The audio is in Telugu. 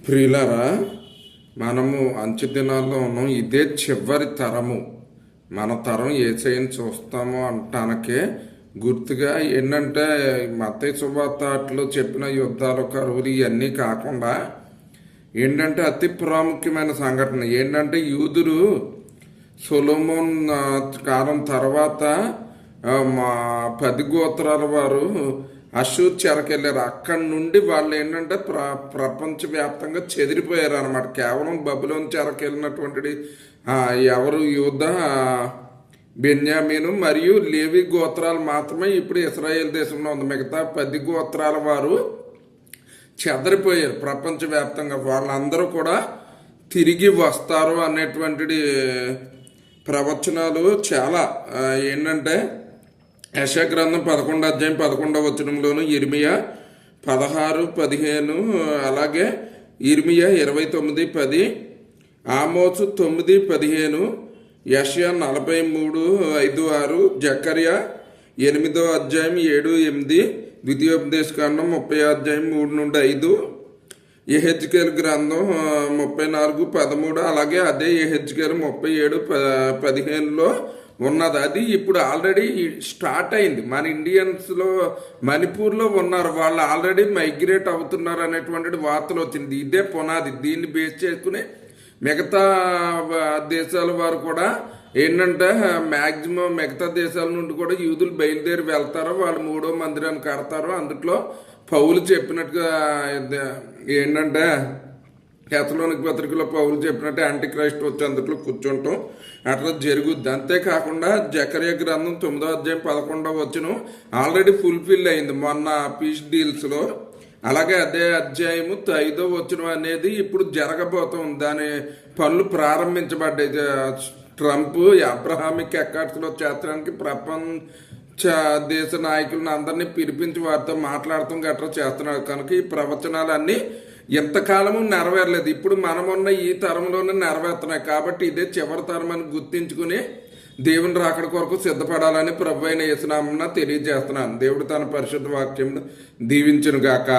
ప్రియులరా, మనము అంచె దినాల్లో ఉన్నాం. ఇదే చివరి తరము. మన తరం యేసయ్యను చూస్తాము అంటానికే గుర్తుగా ఏంటంటే మత్తయి సువార్తలో చెప్పిన యుద్ధాలు, కరువులు ఇవన్నీ కాకుండా ఏంటంటే అతి ప్రాముఖ్యమైన సంఘటన ఏంటంటే యూదులు సొలొమోన్ కాలం తర్వాత మా 10 గోత్రాల వారు అషూర్ చెరకెళ్ళారు. అక్కడి నుండి వాళ్ళు ఏంటంటే ప్రపంచవ్యాప్తంగా చెదిరిపోయారు అనమాట. కేవలం బబులోన్ చెరకెళ్ళినటువంటి ఎవరు యూదా, బెన్యామీను మరియు లేవి గోత్రాలు మాత్రమే ఇప్పుడు ఇశ్రాయేల్ దేశంలో ఉంది. మిగతా 10 గోత్రాల వారు చెదరిపోయారు ప్రపంచవ్యాప్తంగా. వాళ్ళందరూ కూడా తిరిగి వస్తారు అనేటువంటి ప్రవచనాలు చాలా ఏంటంటే యెషయా గ్రంథం 11 అధ్యాయం 11వ వచనంలోను, ఇర్మియా 16:15, అలాగే ఇర్మియా 29:10, ఆమోసు 9:15, యెషయా 43:5-6, జకర్యా 8వ అధ్యాయం 7-8, ద్వితీయోపదేశకాండం 30 అధ్యాయం 3-5, యెహెజ్కేలు గ్రంథం 34:13, అలాగే అదే యెహెజ్కేలు 37:15లో ఉన్నది. అది ఇప్పుడు ఆల్రెడీ స్టార్ట్ అయింది. మన ఇండియన్స్లో మణిపూర్లో ఉన్నారు, వాళ్ళు ఆల్రెడీ మైగ్రేట్ అవుతున్నారు అనేటువంటి వార్తలు వచ్చింది. ఇదే పునాది. దీన్ని బేస్ చేసుకుని మిగతా దేశాల వారు కూడా ఏంటంటే మ్యాక్సిమం మిగతా దేశాల నుండి కూడా యూదులు బయలుదేరి వెళ్తారు. వాళ్ళు 3వ మందిరాన్ని కడతారు. అందుట్లో పౌలు చెప్పినట్టుగా ఏంటంటే తెస్సలోనిక పత్రికలో పౌలు చెప్పినట్టు యాంటీ క్రైస్ట్ వచ్చి అందులో కూర్చుంటాం, అట్లా జరుగుద్ది. అంతేకాకుండా జకర్యా గ్రంథం 9వ అధ్యాయం 11వ వచనం ఆల్రెడీ ఫుల్ఫిల్ అయింది మొన్న పీస్ డీల్స్లో. అలాగే అదే అధ్యాయము 5వ వచనం అనేది ఇప్పుడు జరగబోతుంది. దాని పనులు ప్రారంభించబడ్డాయి. ట్రంప్ అబ్రహామిక్ అకార్డ్స్లో చేర్చడానికి ప్రపంచ దేశ నాయకులను అందరినీ పిలిపించి వారితో మాట్లాడటం గట్రా చేస్తున్నారు. కనుక ఈ ప్రవచనాలన్నీ ఎంతకాలము నెరవేరలేదు. ఇప్పుడు మనమున్న ఈ తరంలోనే నెరవేరుతున్నాయి. కాబట్టి ఇదే చివరి తరం అని గుర్తించుకుని దేవుని రాకడ కొరకు సిద్ధపడాలని ప్రభు అయిన యేసు నామమున తెలియజేస్తున్నాను. దేవుడు తన పరిశుద్ధ వాక్యం దీవించును గాక.